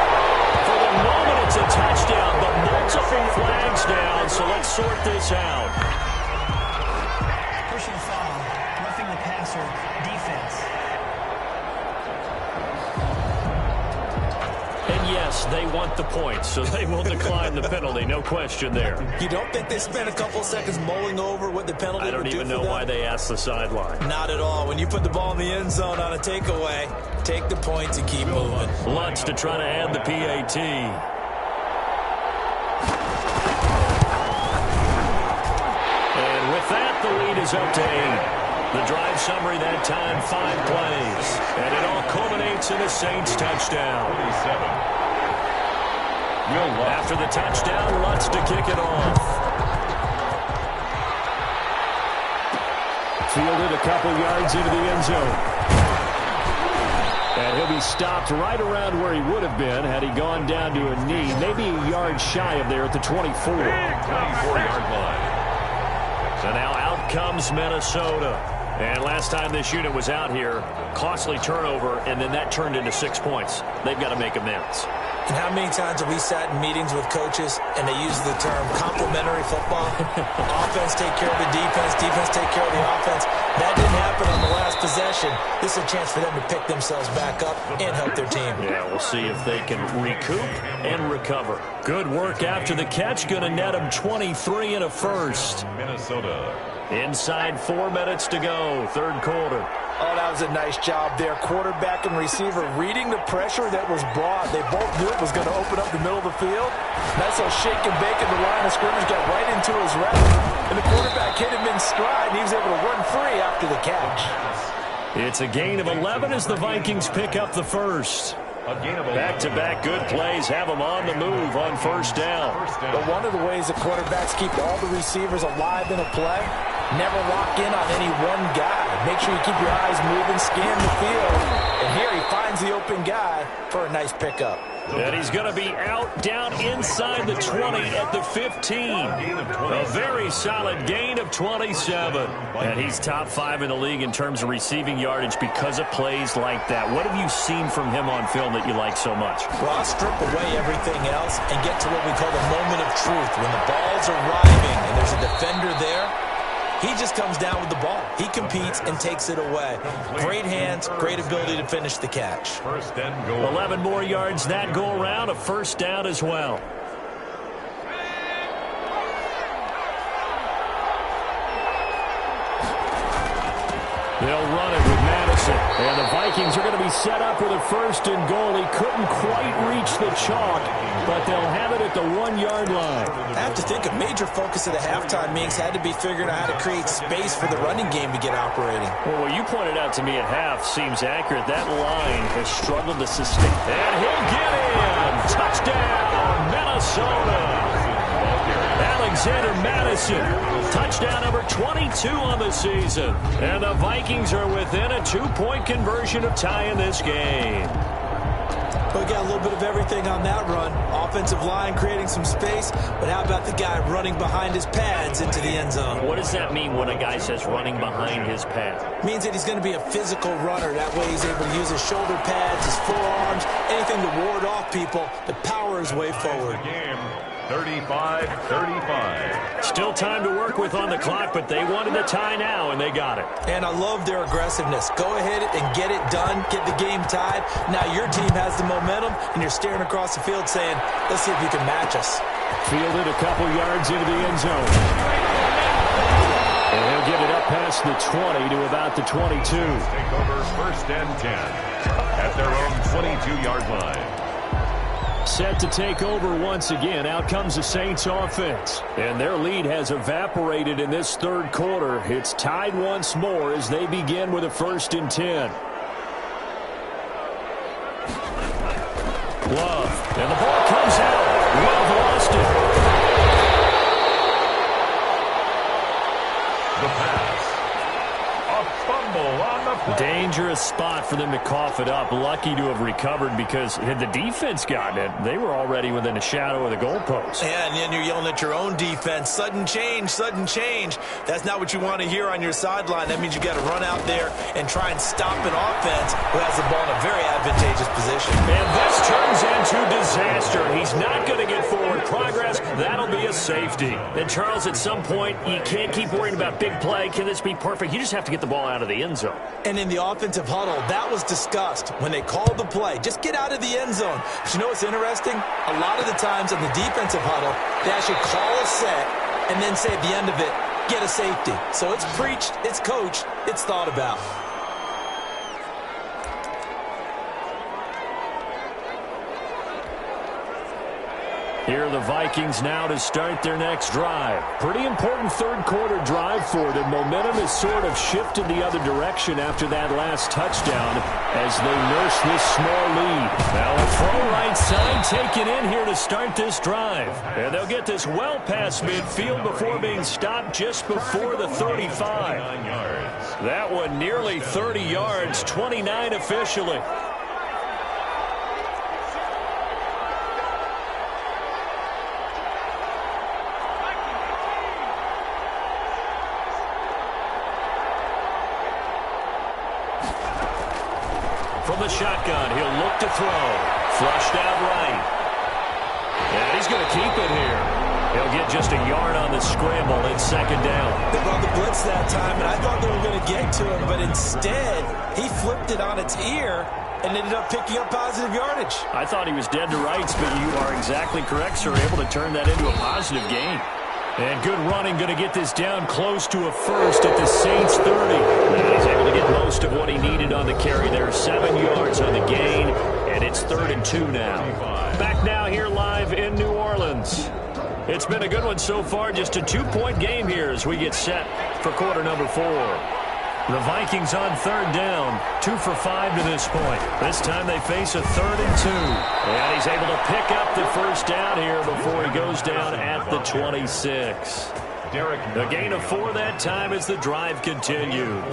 For the moment, it's a touchdown, but multiple flags down, so let's sort this out. Personal foul, roughing the passer, defense. And yes, they want the points, so they will decline the penalty, no question there. You don't think they spent a couple seconds mulling over what the penalty would do for them? I don't even know why they asked the sideline. Not at all. When you put the ball in the end zone on a takeaway, take the points and keep moving. Lutz to try to add the PAT. And with that, the lead is up to 8. The drive summary that time, 5 plays. And it all culminates in a Saints touchdown. After the touchdown, Lutz to kick it off. Fielded a couple yards into the end zone. And he'll be stopped right around where he would have been had he gone down to a knee, maybe a yard shy of there at the 24. 24-yard line. So now out comes Minnesota. And last time this unit was out here, costly turnover, and then that turned into 6 points. They've got to make amends. And how many times have we sat in meetings with coaches and they use the term complementary football? Offense take care of the defense, defense take care of the offense. That didn't happen on the last possession. This is a chance for them to pick themselves back up and help their team. Yeah, we'll see if they can recoup and recover. Good work after the catch. Going to net them 23 and a first. Minnesota. Inside 4 minutes to go, third quarter. Oh, that was a nice job there. Quarterback and receiver reading the pressure that was brought. They both knew it was going to open up the middle of the field. Nice little shake and bake in the line of scrimmage, got right into his route. And the quarterback hit him in stride, and he was able to run free after the catch. It's a gain of 11 as the Vikings pick up the first. Back-to-back good plays have them on the move on first down. But one of the ways the quarterbacks keep all the receivers alive in a play, never lock in on any one guy. Make sure you keep your eyes moving, scan the field. And here he finds the open guy for a nice pickup. And he's going to be out down inside the 20 at the 15. A very solid gain of 27. And he's top 5 in the league in terms of receiving yardage because of plays like that. What have you seen from him on film that you like so much? Well, I'll strip away everything else and get to what we call the moment of truth. When the ball's arriving and there's a defender there, he just comes down with the ball. He competes and takes it away. Great hands, great ability to finish the catch. First and goal. 11 more yards that go around, a first down as well. They'll run it with Madison. And the Vikings are going to be set up with a first and goal. He couldn't quite reach the chalk, but they'll have it at the 1-yard line. I have to think a major focus of the halftime meetings had to be figuring out how to create space for the running game to get operating. Well, what you pointed out to me at half seems accurate. That line has struggled to sustain. And he'll get in. Touchdown, Minnesota. Alexander Madison, touchdown number 22 on the season. And the Vikings are within a 2-point conversion of tying this game. We got a little bit of everything on that run. Offensive line creating some space, but how about the guy running behind his pads into the end zone? What does that mean when a guy says running behind his pad? Means that he's going to be a physical runner. That way he's able to use his shoulder pads, his forearms, anything to ward off people to power his way forward. 35-35. Still time to work with on the clock, but they wanted the tie now, and they got it. And I love their aggressiveness. Go ahead and get it done, get the game tied. Now your team has the momentum, and you're staring across the field saying, let's see if you can match us. Fielded a couple yards into the end zone. And he'll get it up past the 20 to about the 22. Take over first and 10 at their own 22-yard line. Set to take over once again. Out comes the Saints offense. And their lead has evaporated in this third quarter. It's tied once more as they begin with a first and 10. Love. And the ball comes out. Love lost it. The pass. A fumble on the play. Dangerous spot for them to cough it up. Lucky to have recovered because had the defense gotten it, they were already within a shadow of the goalpost. Yeah, and then you're yelling at your own defense. Sudden change, sudden change. That's not what you want to hear on your sideline. That means you got to run out there and try and stop an offense who has the ball in a very advantageous position. And this turns into disaster. He's not going to get forward progress. That'll be a safety. And Charles, at some point, you can't keep worrying about big play. Can this be perfect? You just have to get the ball out of the end zone. And in the offensive huddle, that was discussed when they called the play. Just get out of the end zone. But you know what's interesting? A lot of the times in the defensive huddle, they actually call a set and then say at the end of it, get a safety. So it's preached, it's coached, it's thought about. Here are the Vikings now to start their next drive. Pretty important third quarter drive for them. Momentum has sort of shifted the other direction after that last touchdown as they nurse this small lead. Now a throw right side taken in here to start this drive. And they'll get this well past midfield before being stopped just before the 35. That one nearly 30 yards, 29 officially. from the shotgun. He'll look to throw. Flushed out right. And he's going to keep it here. He'll get just a yard on the scramble. It's second down. They brought the blitz that time, and I thought they were going to get to him, but instead, he flipped it on its ear and ended up picking up positive yardage. I thought he was dead to rights, but you are exactly correct, sir. Able to turn that into a positive gain. And good running, going to get this down close to a first at the Saints 30. And he's able to get most of what he needed on the carry there. 7 yards on the gain, and it's 3rd and 2 now. Back now here live in New Orleans. It's been a good one so far. Just a 2-point game here as we get set for quarter number 4. The Vikings on 3rd down, 2 for 5 to this point. This time they face a 3rd and 2. And he's able to pick up the first down here before he goes down at the 26. A gain of 4 that time as the drive continues.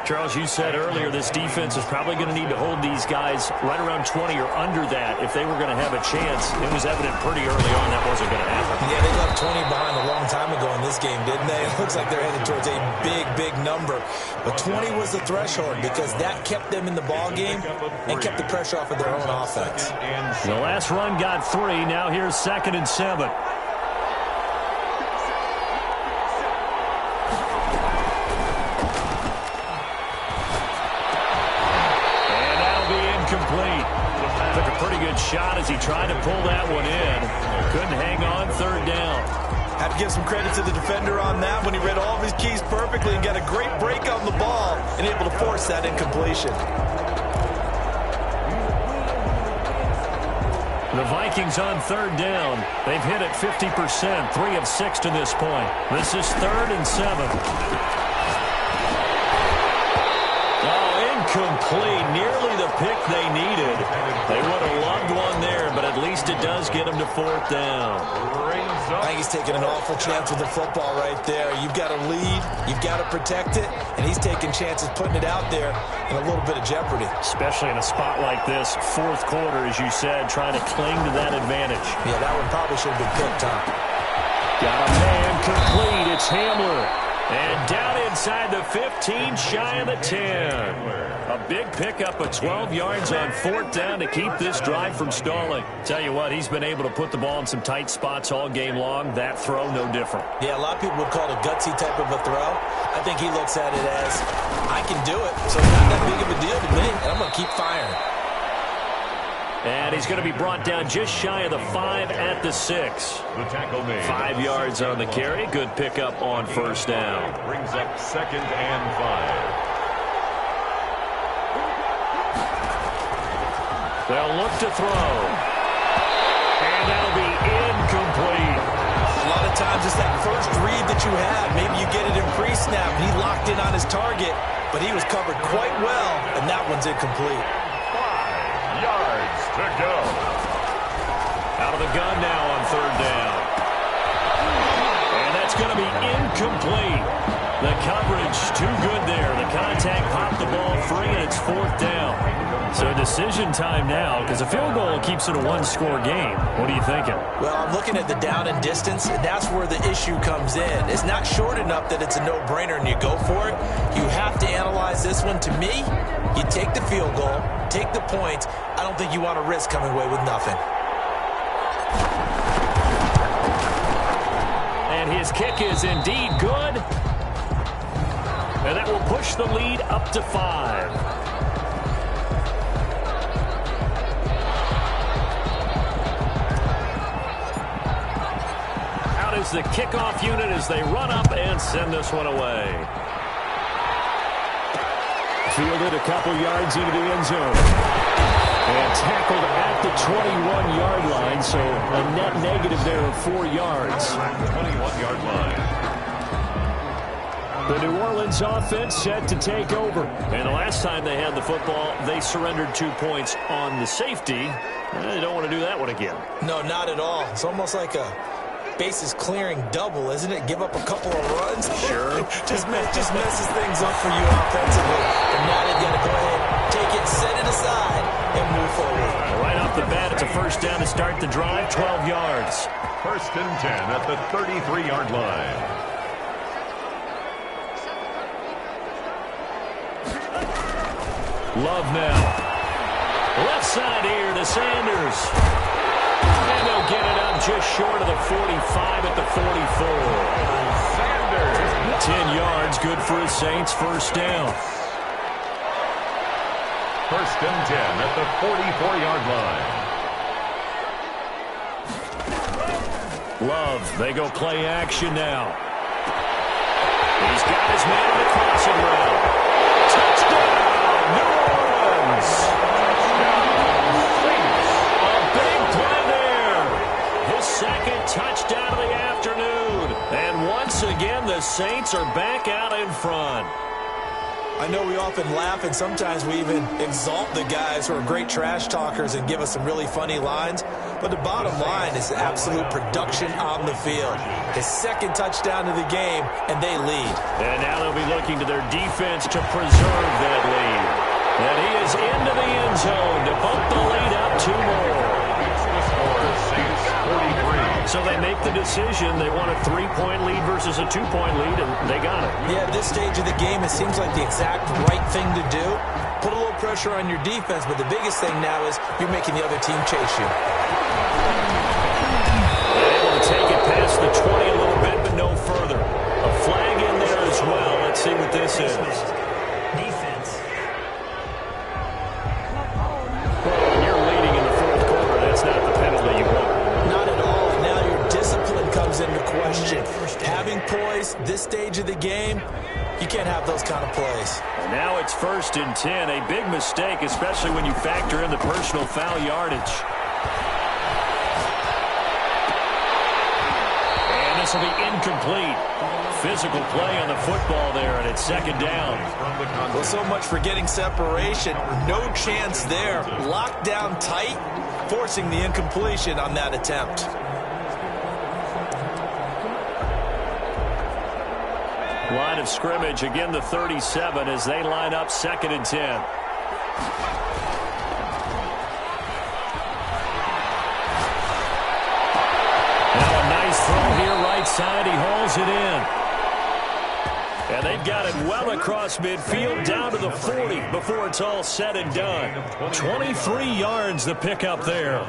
Charles, you said earlier this defense is probably going to need to hold these guys right around 20 or under that if they were going to have a chance. It was evident pretty early on that wasn't going to happen. Yeah, they left 20 behind a long time ago in this game, didn't they? It looks like they're headed towards a big, big number. But 20 was the threshold because that kept them in the ball game and kept the pressure off of their own offense. The last run got 3. Now here's 2nd and 7. Took a pretty good shot as he tried to pull that one in. Couldn't hang on 3rd down. Have to give some credit to the defender on that when he read all of his keys perfectly and got a great break on the ball and able to force that incompletion. The Vikings on 3rd down. They've hit it 50%, 3 of 6 to this point. This is 3rd and 7. Complete, nearly the pick they needed. They would have loved one there, but at least it does get them to 4th down. I think he's taking an awful chance with the football right there. You've got to lead, you've got to protect it, and he's taking chances putting it out there in a little bit of jeopardy. Especially in a spot like this, 4th quarter, as you said, trying to cling to that advantage. Yeah, that one probably should have been picked, Tom. Got a man complete. It's Hamler. And down inside the 15, shy of the 10. A big pickup of 12 yards on 4th down to keep this drive from stalling. Tell you what, he's been able to put the ball in some tight spots all game long. That throw, no different. Yeah, a lot of people would call it a gutsy type of a throw. I think he looks at it as, I can do it, so it's not that big of a deal to me, and I'm going to keep firing. And he's going to be brought down just shy of the 5 at the 6. The tackle made. 5 yards on the carry. Good pickup on 1st down. Brings up 2nd and 5. They'll look to throw. And that'll be incomplete. A lot of times it's that first read that you have. Maybe you get it in pre-snap. He locked in on his target, but he was covered quite well, and that one's incomplete. 5 yards to go. Out of the gun now on 3rd down. And that's going to be incomplete. The coverage too good there. The contact popped the ball free, and it's 4th down. So decision time now, because a field goal keeps it a 1-score game. What are you thinking? Well, I'm looking at the down and distance, and that's where the issue comes in. It's not short enough that it's a no-brainer and you go for it. You have to analyze this one. To me, you take the field goal, take the points. I don't think you want to risk coming away with nothing. And his kick is indeed good. And that will push the lead up to 5. Is the kickoff unit as they run up and send this one away. Fielded a couple yards into the end zone. And tackled at the 21-yard line, so a net negative there of 4 yards. 21-yard line. The New Orleans offense set to take over. And the last time they had the football, they surrendered 2 points on the safety. They don't want to do that one again. No, not at all. It's almost like a bases clearing double, isn't it? Give up a couple of runs. Sure. just messes things up for you offensively. And now they got to go ahead, take it, set it aside, and move forward. Right off the bat, it's a 1st down to start the drive, 12 yards. 1st and 10 at the 33-yard line. Love now. Left side here to Sanders. And they'll get it up just short of the 45 at the 44. Sanders. 10 yards, good for his Saints. First down. First and 10 at the 44-yard line. Love, they go play action now. He's got his man on the crossing route. Touchdown, New Orleans. A big play there. The second touchdown of the afternoon. And once again, the Saints are back out in front. I know we often laugh, and sometimes we even exalt the guys who are great trash talkers and give us some really funny lines. But the bottom line is absolute production on the field. His second touchdown of the game, and they lead. And now they'll be looking to their defense to preserve that lead. And he is into the end zone to bump the lead up 2 more. The score, Saints 43. So they make the decision. They want a 3-point lead versus a 2-point lead, and they got it. Yeah, at this stage of the game, it seems like the exact right thing to do. Put a little pressure on your defense, but the biggest thing now is you're making the other team chase you. Able to take it past the 20 a little bit, but no further. A flag in there as well. Let's see what this is. Defense. Well, when you're leading in the fourth quarter, that's not the penalty you want. Not at all. And now your discipline comes into question. Having poise this stage of the game, you can't have those kind of plays. And now it's first and 10. A big mistake, especially when you factor in the personal foul yardage. And this will be incomplete. Physical play on the football there, and it's second down. Well, so much for getting separation. No chance there. Locked down tight, forcing the incompletion on that attempt. Line of scrimmage, again the 37 as they line up second and 10. Now a nice throw here, right side. He hauls it in. And they've got it well across midfield down to the 40 before it's all said and done. 23 yards the pickup there.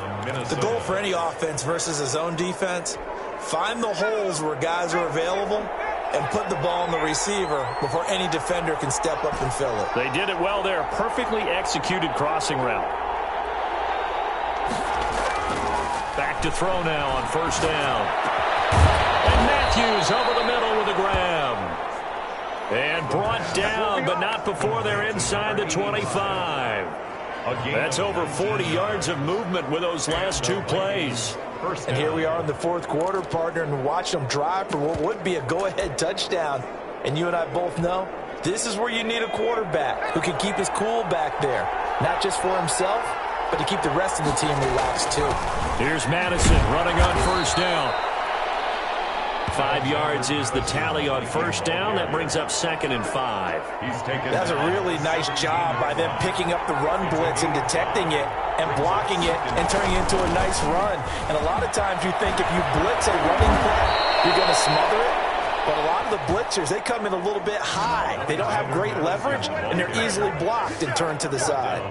The goal for any offense versus a zone defense, find the holes where guys are available and put the ball on the receiver before any defender can step up and fill it. They did it well there. Perfectly executed crossing route. Back to throw now on first down. And Matthews over the middle with a grab. And brought down, but not before they're inside the 25. That's over 40 yards of movement with those last 2 plays. And here we are in the fourth quarter, partner, and watch them drive for what would be a go-ahead touchdown. And you and I both know this is where you need a quarterback who can keep his cool back there. Not just for himself, but to keep the rest of the team relaxed too. Here's Madison running on first down. 5 yards is the tally on first down. That brings up second and 5. That's a really nice job by them picking up the run blitz and detecting it and blocking it and turning it into a nice run. And a lot of times you think if you blitz a running play, you're going to smother it. But a lot of the blitzers, they come in a little bit high. They don't have great leverage, and they're easily blocked and turned to the side.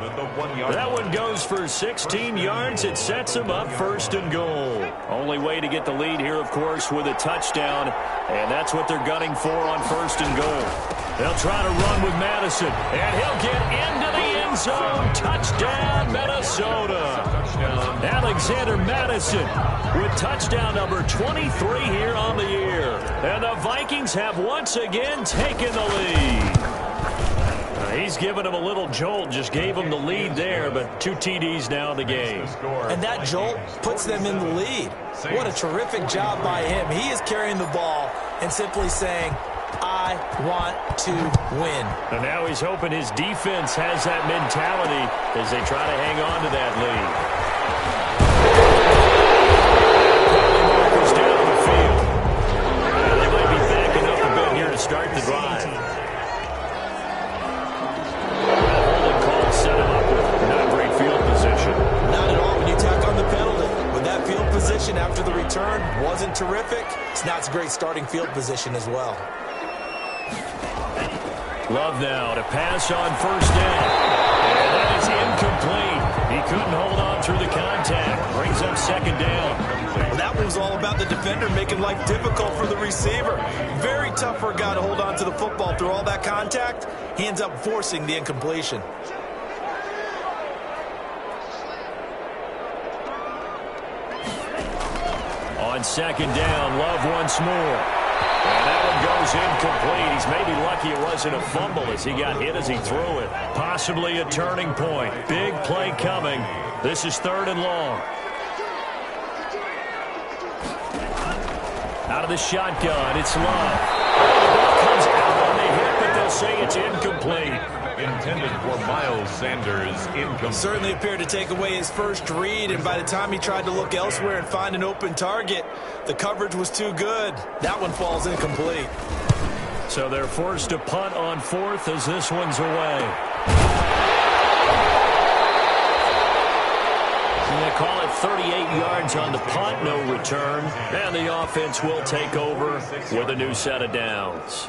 That one goes for 16 yards. It sets them up first and goal. Only way to get the lead here, of course, with a touchdown. And that's what they're gunning for on first and goal. They'll try to run with Madison, and he'll get into the end zone. Touchdown, Minnesota. Alexander Madison with touchdown number 23 here on the year. And the Vikings have once again taken the lead. He's given him a little jolt, just gave him the lead there, but 2 TDs now in the game. And that jolt puts them in the lead. What a terrific job by him. He is carrying the ball and simply saying, I want to win. And now he's hoping his defense has that mentality as they try to hang on to that lead. Markers down the field. And they might be backing up a bit here to start the drive. Holding call set him up with not great field position. Not at all when you tack on the penalty. When that field position after the return wasn't terrific, it's not a great starting field position as well. Love now to pass on first down. And that is incomplete. couldn't hold on through the contact. Brings up second down. Well, that one was all about the defender making life difficult for the receiver. Very tough for a guy to hold on to the football through all that contact. He ends up forcing the incompletion. On second down, Love once more. And that one goes incomplete. He's maybe lucky it wasn't a fumble as he got hit as he threw it. Possibly a turning point. Big play coming. This is 3rd and long. Out of the shotgun, it's Love. The ball comes out on the hit, but they'll say it's incomplete. Intended for Miles Sanders, incomplete. Certainly appeared to take away his first read, and by the time he tried to look elsewhere and find an open target, the coverage was too good. That one falls incomplete. So they're forced to punt on 4th as this one's away. And they call it 38 yards on the punt, no return. And the offense will take over with a new set of downs.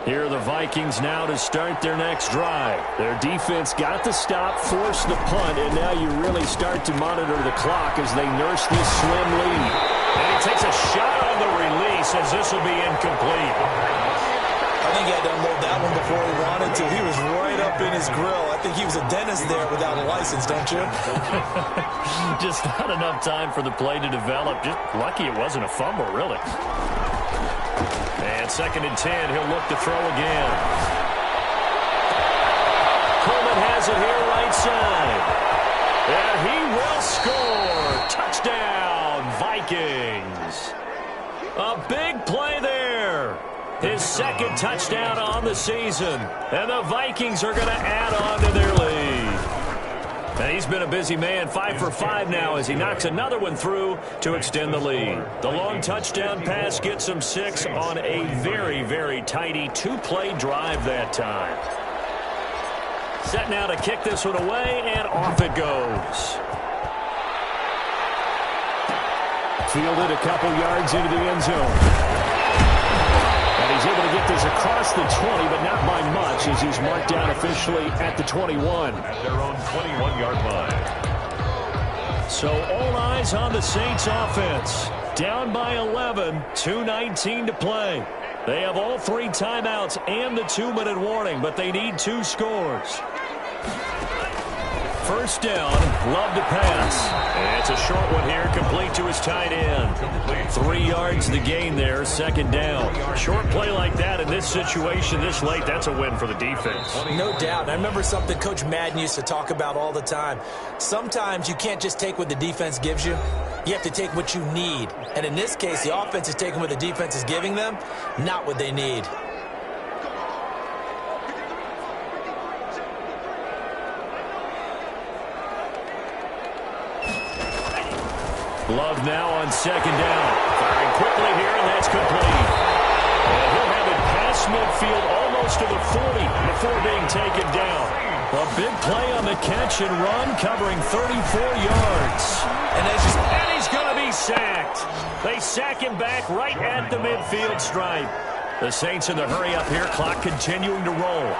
Here are the Vikings now to start their next drive. Their defense got the stop, forced the punt, and now you really start to monitor the clock as they nurse this slim lead. And he takes a shot on the release as this will be incomplete. I think he had to unload that one before he wanted to. He was right up in his grill. I think he was a dentist there without a license, don't you? Just not enough time for the play to develop. Just lucky it wasn't a fumble, really. And 2nd and 10, he'll look to throw again. Coleman has it here right side. And he will score. Touchdown, Vikings. A big play there. His 2nd touchdown on the season. And the Vikings are going to add on to their lead. And he's been a busy man, 5 for 5 now as he knocks another one through to extend the lead. The long touchdown pass gets him 6 on a very, very tidy 2-play drive that time. Set now to kick this one away, and off it goes. Fielded a couple yards into the end zone. And he's able to get this across the 20, but not by much as he's marked down officially at the 21. At their own 21-yard line. So all eyes on the Saints offense. Down by 11, 2:19 to play. They have all 3 timeouts and the 2-minute warning, but they need 2 scores. First down, Love to pass. And it's a short one here, complete to his tight end. 3 yards the gain there, 2nd down. Short play like that in this situation this late, that's a win for the defense. No doubt. I remember something Coach Madden used to talk about all the time. Sometimes you can't just take what the defense gives you. You have to take what you need. And in this case, the offense is taking what the defense is giving them, not what they need. Love now on 2nd down. Firing quickly here, and that's complete. And he'll have it past midfield almost to the 40 before being taken down. A big play on the catch and run, covering 34 yards. And he's going to be sacked. They sack him back right at the midfield stripe. The Saints in the hurry up here, clock continuing to roll.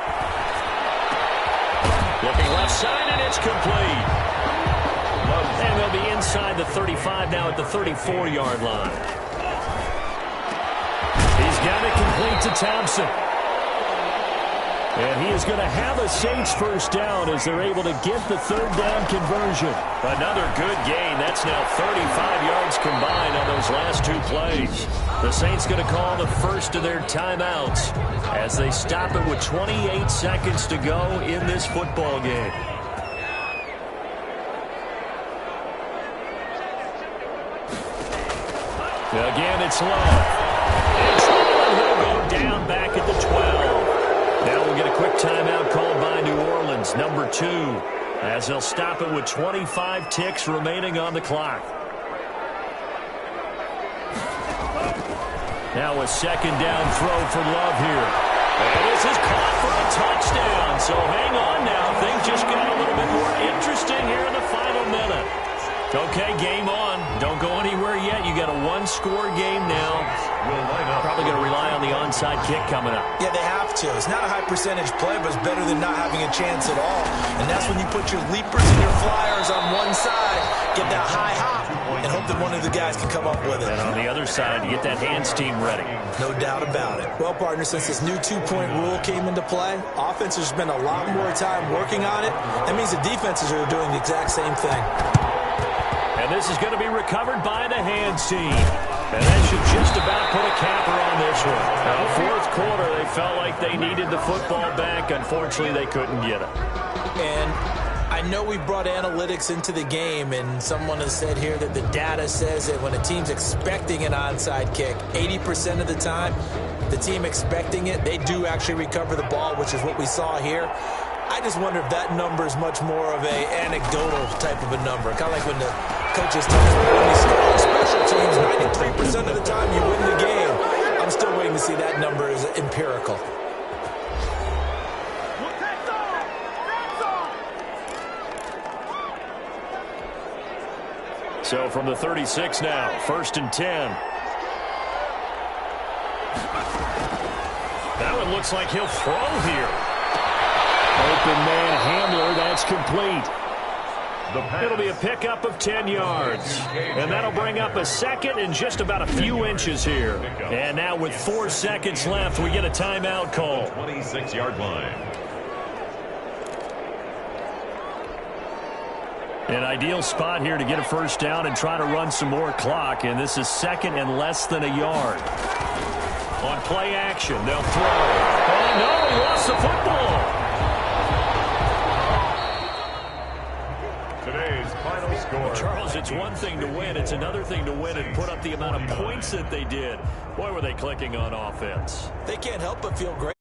Looking left side, and it's complete. And they'll be inside the 35 now at the 34-yard line. He's got it complete to Thompson. And he is going to have a Saints first down as they're able to get the 3rd down conversion. Another good gain. That's now 35 yards combined on those last 2 plays. The Saints going to call the first of their timeouts as they stop it with 28 seconds to go in this football game. Again, it's Love. It's Love. He'll go down back at the 12. Now we'll get a quick timeout called by New Orleans, number 2, as they'll stop it with 25 ticks remaining on the clock. Now a 2nd down throw for Love here. And this is caught for a touchdown. So hang on now. Things just got a little bit more interesting here in the final minute. Okay, game on. Don't go anywhere yet. You got a 1-score game now. will line up. Probably going to rely on the onside kick coming up. Yeah, they have to. It's not a high percentage play, but it's better than not having a chance at all. And that's when you put your leapers and your flyers on one side, get that high hop, and hope that one of the guys can come up with it. And on the other side, you get that hands team ready. No doubt about it. Well, partner, since this new two-point rule came into play, offenses spend a lot more time working on it. That means the defenses are doing the exact same thing. And this is going to be recovered by the hands team. And that should just about put a capper on this one. Now, fourth quarter, they felt like they needed the football back. Unfortunately, they couldn't get it. And I know we brought analytics into the game, and someone has said here that the data says that when a team's expecting an onside kick, 80% of the time, the team expecting it, they do actually recover the ball, which is what we saw here. I just wonder if that number is much more of a anecdotal type of a number. Kind of like when the coaches tell us when you score on special teams, 93% of the time you win the game. I'm still waiting to see that number as empirical. So from the 36 now, 1st and 10. That one looks like he'll throw here. Open man handler, that's complete. It'll be a pickup of 10 yards. And that'll bring up a second and just about a few inches here. And now with 4 seconds left, we get a timeout call. 26-yard line. An ideal spot here to get a first down and try to run some more clock. And this is 2nd and less than a yard. On play action, they'll throw. Oh, no, he lost the football. Today's final score. Charles, it's one thing to win. It's another thing to win and put up the amount of points that they did. Boy, were they clicking on offense. They can't help but feel great.